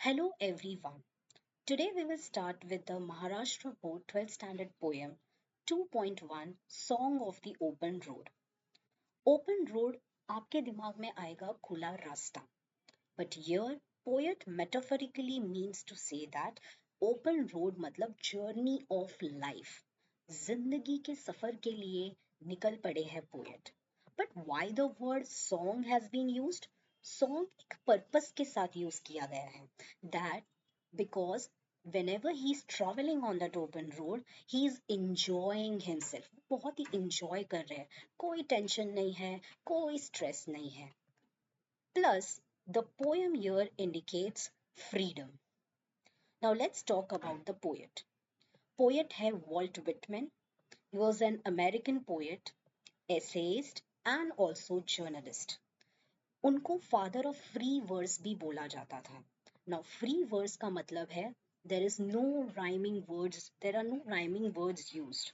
Hello everyone. Today we will start with the Maharashtra Board 12th Standard Poem 2.1 Song of the Open Road. Open road आपके दिमाग में आएगा खुला रास्ता. But here poet metaphorically means to say that open road मतलब journey of life. जिंदगी के सफर के लिए निकल पड़े हैं poet. But why the word song has been used? Song एक purpose के साथ यूज किया गया है. That because whenever he's traveling on that open road, he is enjoying himself. बहुत ही enjoy कर रहे हैं. कोई टेंशन नहीं है, कोई स्ट्रेस नहीं है. Plus, the poem here indicates freedom. Now let's talk about the poet. Poet है Walt Whitman. He was an American poet, essayist and also journalist. उनको फादर ऑफ फ्री वर्स भी बोला जाता था. नाउ फ्री वर्स का मतलब है there are no rhyming words used.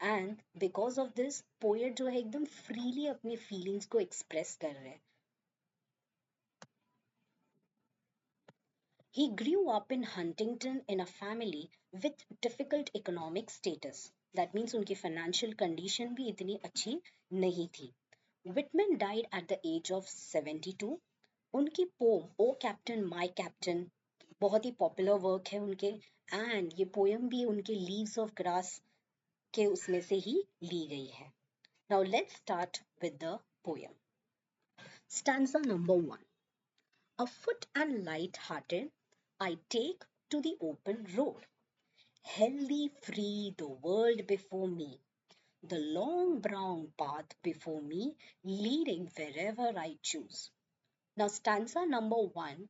And because of this poet जो है एकदम फ्रीली अपनी फीलिंग्स को एक्सप्रेस कर रहे हैं. He grew up in Huntington in a family with difficult economic status. That means उनकी financial condition भी इतनी अच्छी नहीं थी. Whitman died at the age of 72. उनकी poem O captain my captain बहुत ही पॉपुलर वर्क है उनके. एंड ये पोएम भी उनके लीव्स ऑफ ग्रास के उसमें से ही ली गई है. Now let's start with the poem. Stanza number 1. Afoot and light-hearted, I take to the open road. Healthy, free, the world before me, the long brown path before me, leading wherever I choose. Now, stanza number 1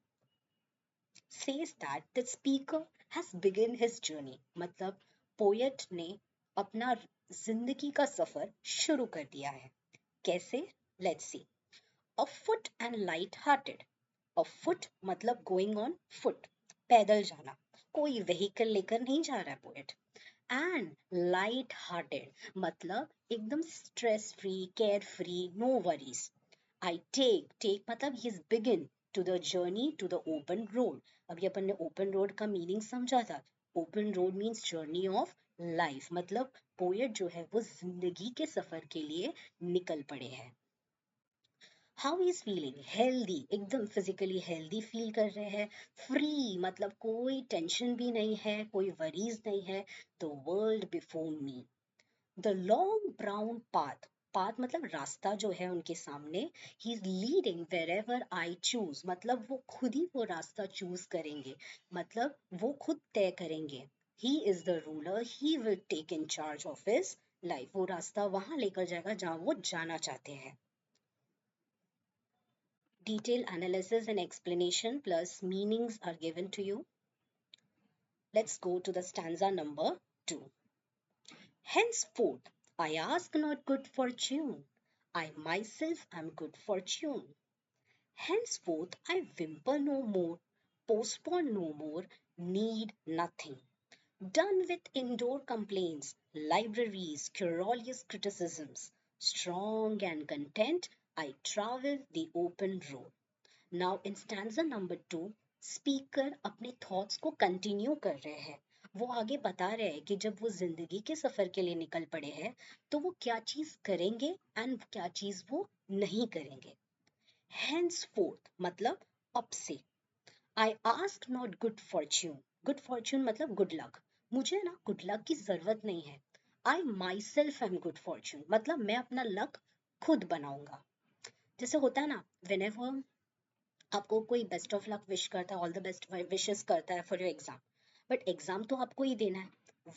says that the speaker has begun his journey. मतलब poet ने अपना जिंदगी का सफर शुरू कर दिया है. कैसे? Let's see. Afoot and light-hearted. Afoot मतलब going on foot, पैदल जाना. कोई व्हीकल लेकर नहीं जा रहा है पोएट. एंड लाइट हार्टेड मतलब एकदम stress free, care free, no worries. I take मतलब he is begin to the journey to the open road. अभी अपन ने ओपन रोड का मीनिंग समझा था. Open road means journey of life. मतलब पोएट जो है वो जिंदगी के सफर के लिए निकल पड़े हैं. How is feeling? हेल्दी, एकदम फिजिकली हेल्दी फील कर रहे हैं. फ्री मतलब कोई टेंशन भी नहीं है, कोई वरीज नहीं है. The world before me, the long brown path. Path मतलब रास्ता जो है उनके सामने. He is leading wherever I choose मतलब वो खुद ही वो रास्ता चूज करेंगे. मतलब वो खुद तय करेंगे. He is the ruler, he will take in charge of his life. वो रास्ता वहां लेकर जाएगा जहां वो जाना चाहते हैं. Detailed analysis and explanation plus meanings are given to you. Let's go to the stanza number 2. Henceforth, I ask not good fortune. I myself am good fortune. Henceforth, I whimper no more, postpone no more, need nothing. Done with indoor complaints, libraries, querulous criticisms. Strong and content, I travel the open road. Now in stanza number 2 speaker अपने thoughts को continue कर रहे हैं. वो आगे बता रहे हैं कि जब वो जिंदगी के सफर के लिए निकल पड़े हैं तो वो क्या चीज करेंगे एंड क्या चीज वो नहीं करेंगे. henceforth मतलब अब से. I ask not good fortune. Good fortune मतलब गुड लक. मुझे ना गुड लक की जरूरत नहीं है. I myself am good fortune मतलब मैं अपना लक खुद बनाऊंगा. जैसे होता है ना, वेन आपको कोई बेस्ट ऑफ लक विश करता है, ऑल द बेस्ट विशेस करता है for your exam. But exam तो आपको ही देना है,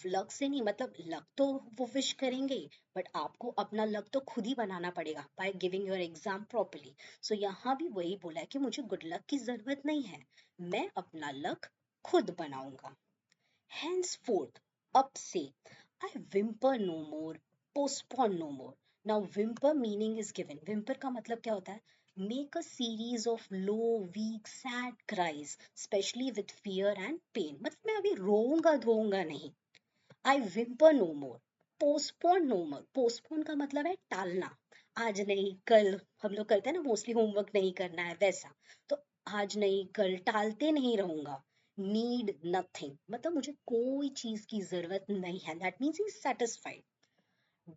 लक से नहीं. मतलब लक तो वो विश करेंगे बट आपको अपना लक तो खुद ही बनाना पड़ेगा by giving your exam properly. So यहाँ भी वही बोला है कि मुझे गुड लक की जरूरत नहीं है, मैं अपना लक खुद बनाऊंगा. henceforth अब से. I whimper no more, postpone no more. Now whimper meaning is given. Whimper का मतलब क्या होता है? Make a series of low, weak, sad cries, especially with fear and pain. मतलब मैं अभी रोऊंगा धोऊंगा नहीं. I whimper no more. Postpone no more. Postpone का मतलब है टालना. आज नहीं, कल. हम लोग करते हैं ना मोस्टली होमवर्क नहीं करना है वैसा. तो आज नहीं कल टालते नहीं रहूंगा, नीड नथिंग मतलब मुझे कोई चीज की जरूरत नहीं है, that means he satisfied.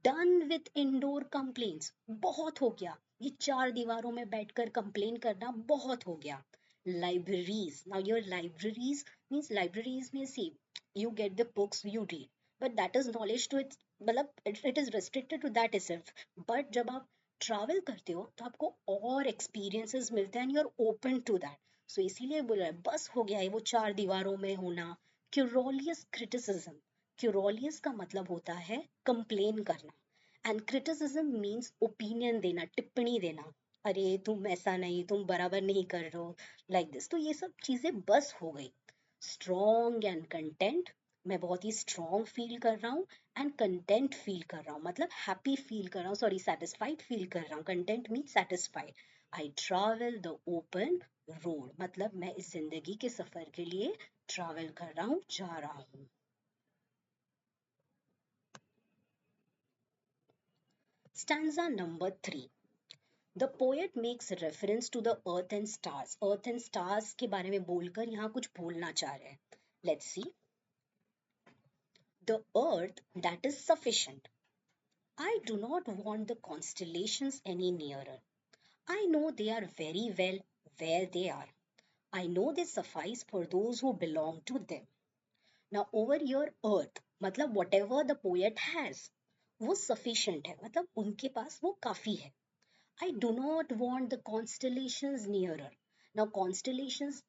Done with indoor complaints, बहुत हो गया, ये चार दीवारों में बैठकर कंप्लेन करना बहुत हो गया। Libraries, now your libraries means libraries में see you get the books you read, but that is knowledge to its, मतलब it is restricted to that itself. But जब आप ट्रैवल करते हो तो आपको और एक्सपीरियंसेस मिलते हैं and you are open to that. So इसीलिए बोल रहा है बस हो गया है वो चार दीवारों में होना। क्यूरोलियस क्रिटिसिज्म, क्यूरोलियस का मतलब होता है कंप्लेन करना एंड क्रिटिसिज्म मीन्स ओपिनियन देना, टिप्पणी देना, अरे तुम ऐसा नहीं, तुम बराबर नहीं कर रहे हो, लाइक दिस। तो ये सब चीजें बस हो गई। स्ट्रॉन्ग एंड कंटेंट, मैं बहुत ही स्ट्रॉन्ग फील कर रहा हूँ एंड कंटेंट फील कर रहा हूँ, मतलब हैप्पी फील कर रहा हूँ, सॉरी सेटिस्फाइड फील कर रहा हूँ, content mean satisfied. I travel the open road, मतलब मैं इस जिंदगी के सफर के लिए ट्रैवल कर रहा हूँ, जा रहा हूँ। Stanza number 3. The poet makes reference to the earth and stars. Earth and stars के बारे में बोलकर यहाँ कुछ बोलना चाह रहे हैं. Let's see. The earth that is sufficient. I do not want the constellations any nearer. I know they are very well where they are. I know they suffice for those who belong to them. Now over your earth, मतलब whatever the poet has, वो sufficient है, मतलब उनके पास वो काफी है. I do not want the constellations nearer. Now constellations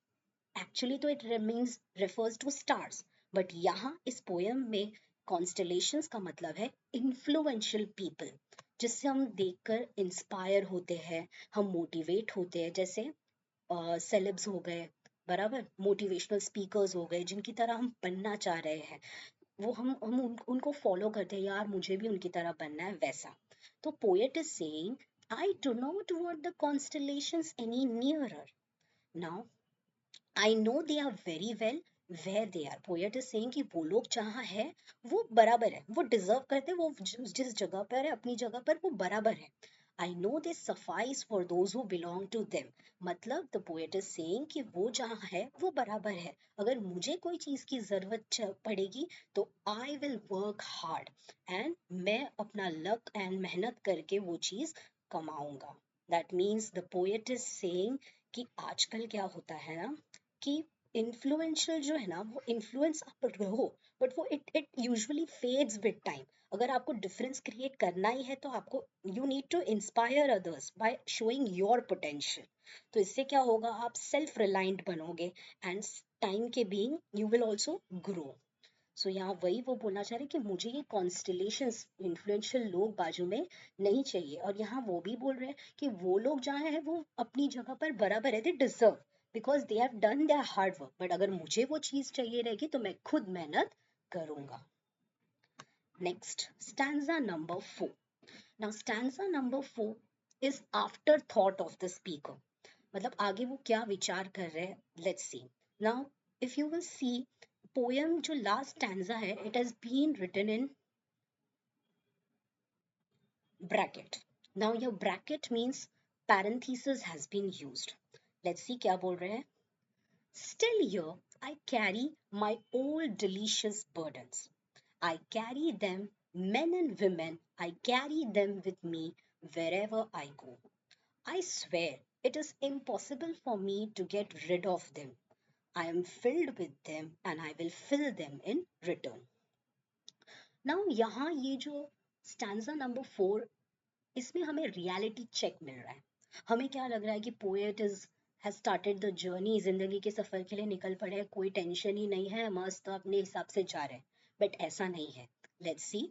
actually तो it remains refers to stars, but यहाँ इस poem में constellations का मतलब है influential people, जिससे हम देखकर इंस्पायर होते हैं, हम मोटिवेट होते हैं, जैसे सेलेब्स हो गए, बराबर, मोटिवेशनल स्पीकर्स हो गए, जिनकी तरह हम बनना चाह रहे हैं, वो हम उनको फॉलो करते हैं, यार मुझे भी उनकी तरह बनना है वैसा। तो poet is saying I do not want the constellations any nearer. Now, I know they are very well where they are. Poet is saying कि वो लोग जहाँ है वो बराबर है, वो डिजर्व करते हैं, वो जिस जगह पर है अपनी जगह पर वो बराबर है. I know they suffice for those who belong to them. मतलब the poet is saying कि वो जहाँ है वो बराबर है. अगर मुझे कोई चीज की जरूरत पड़ेगी तो I will work hard and मैं अपना लक एंड मेहनत करके वो चीज कमाऊंगा. That means the poet is saying कि आजकल क्या होता है ना कि इन्फ्लुएंशियल जो है ना वो इन्फ्लुएंस आप रहो, बट वो it it usually fades with time. अगर आपको डिफरेंस क्रिएट करना ही है तो आपको you need to inspire others by showing your potential. तो इससे क्या होगा, आप सेल्फ रिलायंट बनोगे एंड टाइम के being you will also grow. So यहाँ वही वो बोलना चाह रहे कि मुझे ये कॉन्स्टिलेशंस इन्फ्लुएंशियल लोग बाजू में नहीं चाहिए. और यहाँ वो भी बोल रहे हैं कि वो लोग जहाँ हैं वो अपनी जगह पर बराबर है, they deserve because they have done there hard work, but अगर मुझे वो चीज चाहिए रहेगी तो मैं खुद मेहनत करूंगा. Next stanza number 4. Now stanza number 4 is after thought of the speaker, मतलब आगे वो क्या विचार कर रहे हैं. Let's see. Now if you will see poem जो लास्ट स्टैंजा है it has been written in bracket. Now your bracket means parenthesis has been used. Let's see क्या बोल रहे हैं. Still here I carry my old delicious burdens. I carry them, men and women, I carry them with me wherever I go. I swear it is impossible for me to get rid of them. I am filled with them and I will fill them in return. Now यहाँ ये जो stanza number 4, इसमें हमें reality check मिल रहा है. हमें क्या लग रहा है कि poet is has started the journey, जिंदगी के सफर के लिए निकल पड़े, कोई टेंशन ही नहीं है, मस्त अपने हिसाब से जा रहे हैं, बट ऐसा नहीं है. Let's see.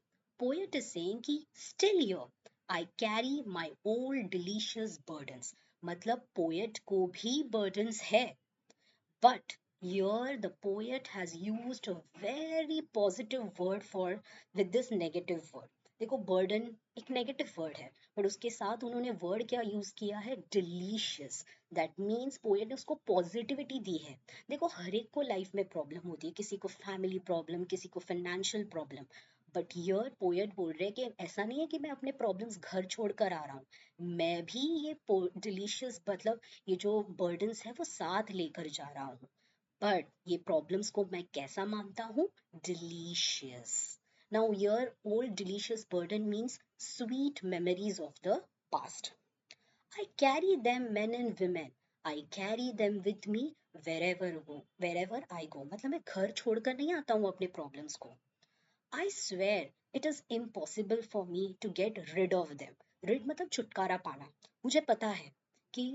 Poet is saying कि still here I carry my old delicious burdens, मतलब पोएट को भी बर्डन्स है, but here the poet has used a very positive word for with this negative word. देखो burden एक negative word है, but उसके साथ उन्होंने वर्ड क्या यूज किया है, डिलीशियस. दैट मीन्स पोएट ने उसको पॉजिटिविटी दी है. देखो हर एक को लाइफ में प्रॉब्लम होती है, किसी को फैमिली प्रॉब्लम, किसी को financial problem, but your poet बोल रहे हैं कि ऐसा नहीं है कि मैं अपने प्रॉब्लम्स घर छोड़ कर आ रहा हूँ, मैं भी ये डिलीशियस मतलब ये जो बर्डन्स है वो साथ लेकर जा रहा हूँ, बट ये प्रॉब्लम्स को मैं कैसा मानता हूँ? Delicious. Now your old delicious burden means sweet memories of the past. I carry them, men and women. I carry them with me wherever I go. मतलब मैं घर छोड़कर नहीं आता हूँ अपने प्रॉब्लम्स को. I swear it is impossible for me to get rid of them. Rid मतलब छुटकारा पाना. मुझे पता है कि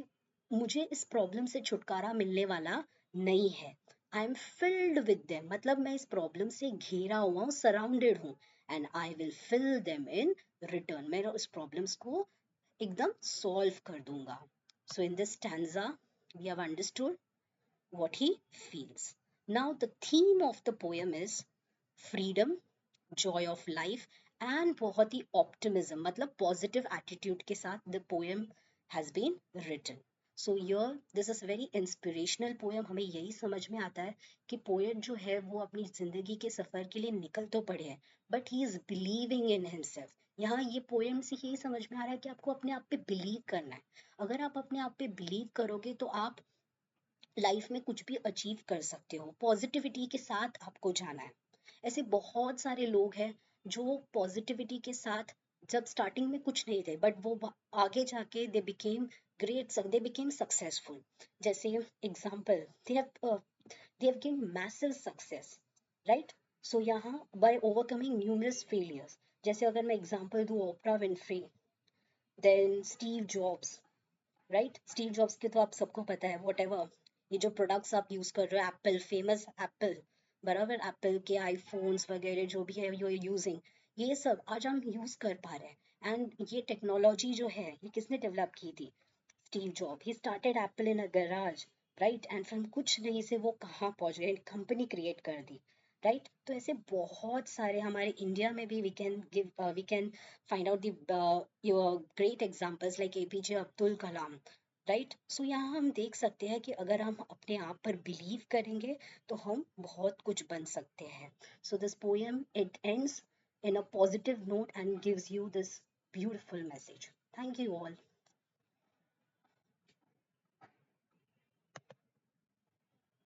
मुझे इस प्रॉब्लम से छुटकारा मिलने वाला नहीं है. I am filled with them. मतलब मैं इस प्रॉब्लम से घेरा हुआ हूँ, सराउंडेड हूँ. And I will fill them in return. मैं उस प्रॉब्लम्स को एकदम सॉल्व कर दूंगा. So in this stanza, we have understood what he feels. Now the theme of the poem is freedom, joy of life and बहुत ही optimism मतलब positive attitude के साथ the poem has been written. So here this is a very inspirational poem. हमें यही समझ में आता है कि पोएट जो है वो अपनी जिंदगी के सफर के लिए निकल तो पड़े हैं, but he is believing in himself. यहाँ ये पोएम से यही समझ में आ रहा है कि आपको अपने आप पे बिलीव करना है. अगर आप अपने आप पे बिलीव करोगे तो आप लाइफ में कुछ भी अचीव कर सकते हो. पॉजिटिविटी के साथ आपको जाना है. ऐसे बहुत सारे लोग हैं जो पॉजिटिविटी के साथ जब स्टार्टिंग में कुछ नहीं थे, बट वो आगे जाके they became great, they became successful. जैसे example, they have gain massive success, right. So यहाँ बाय ओवरकमिंग न्यूमरस फेलियर्स. जैसे अगर मैं एग्जाम्पल दूँ, Oprah Winfrey, then Steve Jobs, right. Steve Jobs के तो आप सबको पता है, वॉट एवर ये जो प्रोडक्ट्स आप यूज कर रहे हो, एप्पल, फेमस एप्पल, बराबर, एप्पल के आईफोन्स वगैरह जो भी है यू यूजिंग, ये सब आज हम यूज कर पा रहे हैं. एंड ये टेक्नोलॉजी जो है ये किसने डेवलप की थी? Steve job. He started apple in a garage, right. And from कुछ नहीं से वो कहाँ पहुंच गए, कंपनी क्रिएट कर दी, राइट. तो ऐसे बहुत सारे हमारे इंडिया में भी we can find out the great examples like APJ Abdul Kalam, right. So यहाँ हम देख सकते हैं कि अगर हम अपने आप पर बिलीव करेंगे तो हम बहुत कुछ बन सकते हैं. So this poem it ends in a positive note and gives you this beautiful message. Thank you all.